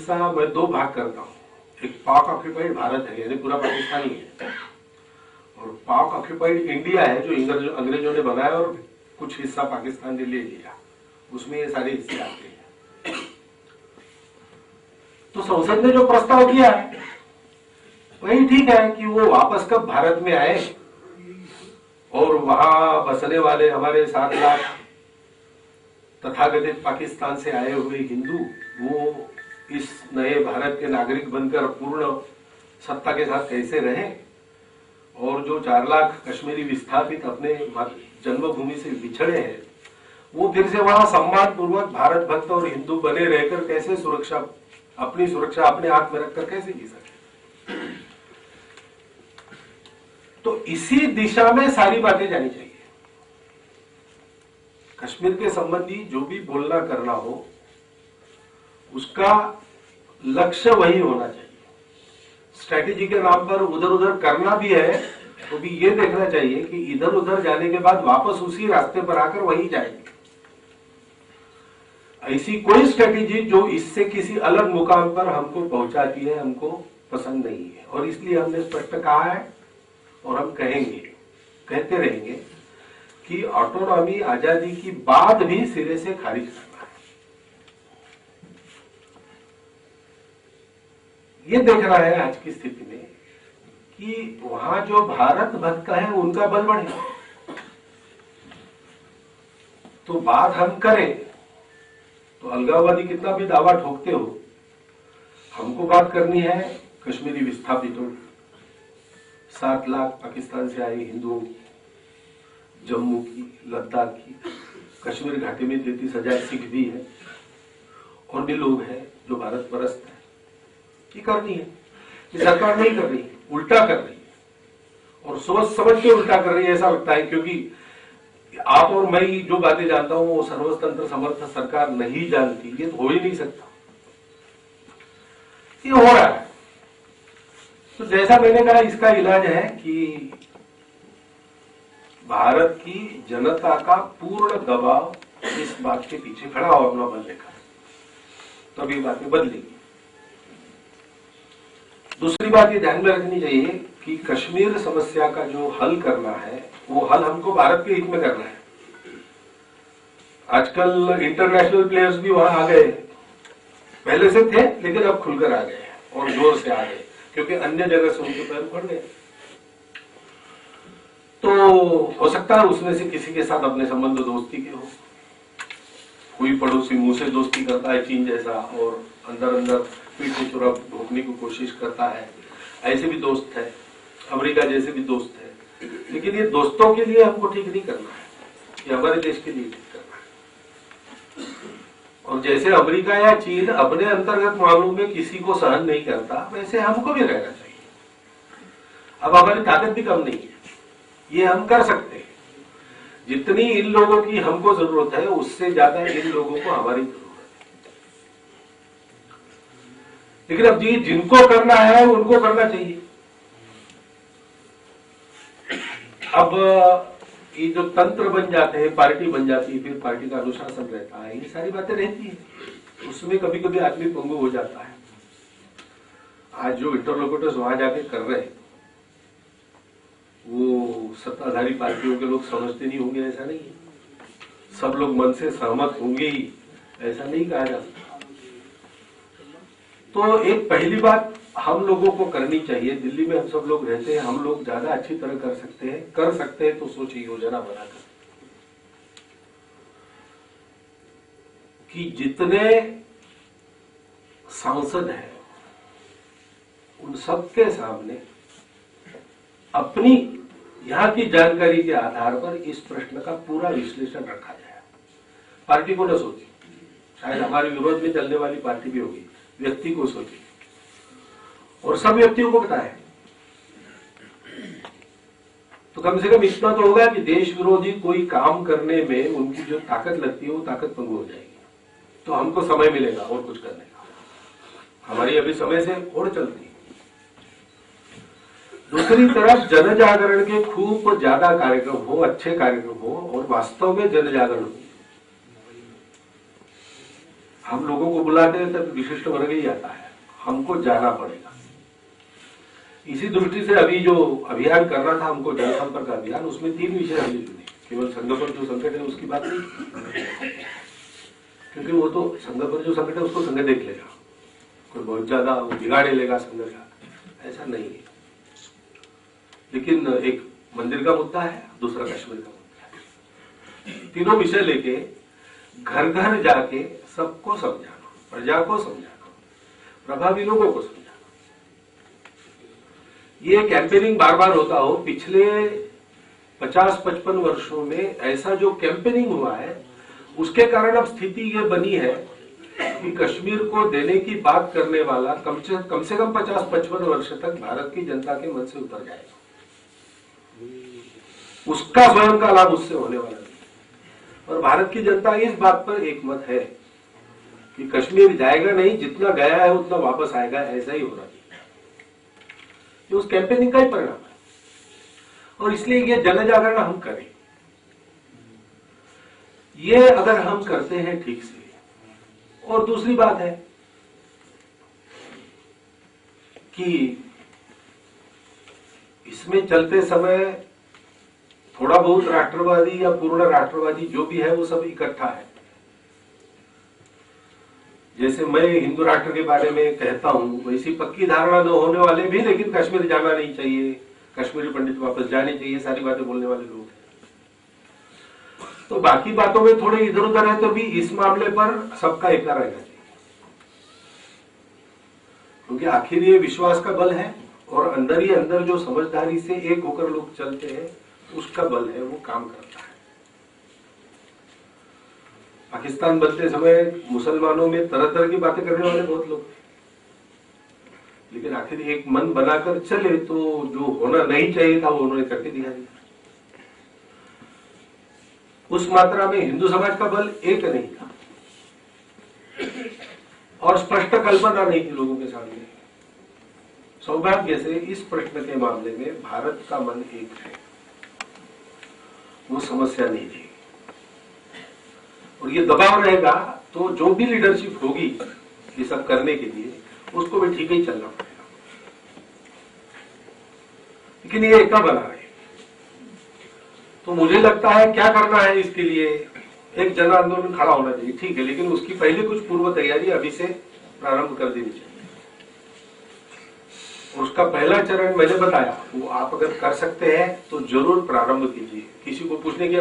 हिस्सा मैं दो भाग करता हूँ। एक पाक ऑक्यूपाइड भारत है, यानी पूरा पाकिस्तान ही है, और पाक ऑक्यूपाइड इंडिया है जो अंग्रेजों ने बनाया और कुछ हिस्सा पाकिस्तान ने ले लिया, उसमें ये सारे हिस्से आते हैं। तो संसद ने जो प्रस्ताव किया है वही ठीक है कि वो वापस कब भारत में आए और वहां बसने वाले हमारे 7 लाख तथाकथित पाकिस्तान से आए हुए हिंदू वो इस नए भारत के नागरिक बनकर पूर्ण सत्ता के साथ कैसे रहे, और जो 4 लाख कश्मीरी विस्थापित अपने जन्मभूमि से बिछड़े हैं वो फिर से वहां सम्मान पूर्वक भारत भक्त और हिंदू बने रहकर कैसे अपनी सुरक्षा अपने हाथ में रखकर कैसे जी सके। तो इसी दिशा में सारी बातें जानी चाहिए। कश्मीर के संबंधी जो भी बोलना करना हो उसका लक्ष्य वही होना चाहिए। स्ट्रैटेजी के नाम पर उधर उधर करना भी है तो भी ये देखना चाहिए कि इधर उधर जाने के बाद वापस उसी रास्ते पर आकर वही जाएंगे। ऐसी कोई स्ट्रैटेजी जो इससे किसी अलग मुकाम पर हमको पहुंचाती है हमको पसंद नहीं है, और इसलिए हमने स्पष्ट कहा है और हम कहेंगे, कहते रहेंगे कि ऑटोनॉमी आजादी की बात भी सिरे से खारिज करना है। ये देखना है आज की स्थिति में कि वहां जो भारत भक्त है उनका बल बढ़े। तो बात हम करें तो अलगाववादी कितना भी दावा ठोकते हो, हमको बात करनी है कश्मीरी विस्थापितों, 7 लाख पाकिस्तान से आए हिंदुओं की, जम्मू की, लद्दाख की, कश्मीर घाटी में 33,000 सिख भी है और भी लोग हैं जो भारत परस्त है। ये करनी है, ये सरकार नहीं कर रही, उल्टा कर रही है और सोच समझ के उल्टा कर रही है ऐसा लगता है, क्योंकि आप और मैं जो बातें जानता हूं वो सर्वतंत्र समर्थ सरकार नहीं जानती। ये तो हो ही नहीं सकता, ये हो रहा है। तो जैसा मैंने कहा इसका इलाज है कि भारत की जनता का पूर्ण दबाव इस बात के पीछे खड़ा होना बनने का, तभी बातें बदलेंगी। दूसरी बात ये ध्यान में रखनी चाहिए कि कश्मीर समस्या का जो हल करना है वो हल हमको भारत के हित में करना है। आजकल इंटरनेशनल प्लेयर्स भी वहां आ गए, पहले से थे लेकिन अब खुलकर आ गए और जोर से आ गए, क्योंकि अन्य जगह से उनके पैर उखड़ गए। तो हो सकता है उसमें से किसी के साथ अपने संबंध दोस्ती के हो, कोई पड़ोसी मुंह से दोस्ती करता है चीन जैसा और अंदर अंदर पीठ से चुरा ढोकने की कोशिश करता है, ऐसे भी दोस्त है, अमेरिका जैसे भी दोस्त है। लेकिन ये दोस्तों के लिए हमको ठीक नहीं करना है, ये हमारे देश के लिए ठीक करना है। और जैसे अमेरिका या चीन अपने अंतर्गत मामलों में किसी को सहन नहीं करता, वैसे हमको भी रहना चाहिए। अब हमारी ताकत भी कम नहीं है, ये हम कर सकते हैं। जितनी इन लोगों की हमको जरूरत है उससे ज्यादा इन लोगों को हमारी जरूरत है। लेकिन अब जी जिनको करना है उनको करना चाहिए। अब ये जो तंत्र बन जाते हैं, पार्टी बन जाती है, फिर पार्टी का अनुशासन रहता है, ये सारी बातें रहती है, उसमें कभी कभी आदमी पंगु हो जाता है। आज जो इंटरलोकेटर्स वहां जाके कर रहे हैं वो सत्ताधारी पार्टियों के लोग समझते नहीं होंगे ऐसा नहीं है, सब लोग मन से सहमत होंगे ही ऐसा नहीं कहा जा सकता। तो एक पहली बात हम लोगों को करनी चाहिए, दिल्ली में हम सब लोग रहते हैं, हम लोग ज्यादा अच्छी तरह कर सकते हैं तो सोचिए योजना बनाकर कि जितने सांसद हैं उन सबके सामने अपनी यहां की जानकारी के आधार पर इस प्रश्न का पूरा विश्लेषण रखा जाए। पार्टी को न सोचिए, शायद हमारे विरोध में चलने वाली पार्टी भी होगी, व्यक्ति को सोचिए और सब व्यक्तियों को बताएं। तो कम से कम इतना तो होगा कि देश विरोधी कोई काम करने में उनकी जो ताकत लगती है वो ताकत भंग हो जाएगी, तो हमको समय मिलेगा और कुछ करने का। हमारी अभी समय से और चलती है। दूसरी तरफ जन जागरण के खूब ज्यादा कार्यक्रम हो, अच्छे कार्यक्रम हो और वास्तव में जन जागरण हो। हम लोगों को बुलाते हैं तब विशिष्ट वर्ग ही आता है, हमको जाना पड़ेगा। इसी दृष्टि से अभी जो अभियान कर रहा था हमको, जनसंपर्क अभियान, उसमें 3 विषय हमने चुने। केवल संघ पर जो संकट है उसकी बात नहीं, क्योंकि वो तो संघ पर जो संकट है उसको संघ देख लेगा, कोई बहुत ज्यादा बिगाड़े लेगा संघ का, ऐसा नहीं है। लेकिन एक मंदिर का मुद्दा है, दूसरा कश्मीर का मुद्दा है। तीनों विषय लेके घर घर जाके सबको समझाना, प्रजा को समझाना, प्रभावी लोगों को समझाना। ये कैंपेनिंग बार बार होता हो। पिछले 50-55 वर्षों में ऐसा जो कैंपेनिंग हुआ है उसके कारण अब स्थिति ये बनी है कि कश्मीर को देने की बात करने वाला कम से कम 50-55 वर्ष तक भारत की जनता के मन से उतर जाएगा। उसका स्वयं का लाभ उससे होने वाला नहीं। और भारत की जनता इस बात पर एकमत है कि कश्मीर जाएगा नहीं, जितना गया है उतना वापस आएगा, ऐसा ही हो रहा है। ये उस कैंपेनिंग का ही परिणाम है। और इसलिए ये जन जागरण हम करें, ये अगर हम करते हैं ठीक से। और दूसरी बात है कि इसमें चलते समय थोड़ा बहुत राष्ट्रवादी या पूर्ण राष्ट्रवादी जो भी है वो सब इकट्ठा है। जैसे मैं हिंदू राष्ट्र के बारे में कहता हूं, वैसी पक्की धारणा न होने वाले भी लेकिन कश्मीर जाना नहीं चाहिए, कश्मीरी पंडित वापस जाने चाहिए, सारी बातें बोलने वाले लोग हैं। तो बाकी बातों में थोड़े इधर उधर है, तो भी इस मामले पर सबका एक रहना चाहिए, क्योंकि आखिर ये विश्वास का बल है और अंदर ही अंदर जो समझदारी से एक होकर लोग चलते हैं उसका बल है, वो काम करता है। पाकिस्तान बनते समय मुसलमानों में तरह तरह की बातें करने वाले बहुत लोग थे, लेकिन आखिर एक मन बनाकर चले तो जो होना नहीं चाहिए था वो उन्होंने करके दिखा दिया। उस मात्रा में हिंदू समाज का बल एक नहीं था और स्पष्ट कल्पना नहीं थी लोगों के सामने। सौभाग्य से इस प्रश्न के मामले में भारत का मन एक है, वो समस्या नहीं थी। और ये दबाव रहेगा तो जो भी लीडरशिप होगी ये सब करने के लिए, उसको भी ठीक ही चलना पड़ेगा। लेकिन ये एकता बना है, तो मुझे लगता है क्या करना है इसके लिए, एक जन आंदोलन खड़ा होना चाहिए, ठीक है, लेकिन उसकी पहले कुछ पूर्व तैयारी अभी से प्रारंभ कर देनी चाहिए। उसका पहला चरण मैंने बताया, वो आप अगर कर सकते हैं तो जरूर प्रारंभ कीजिए। किसी को पूछने की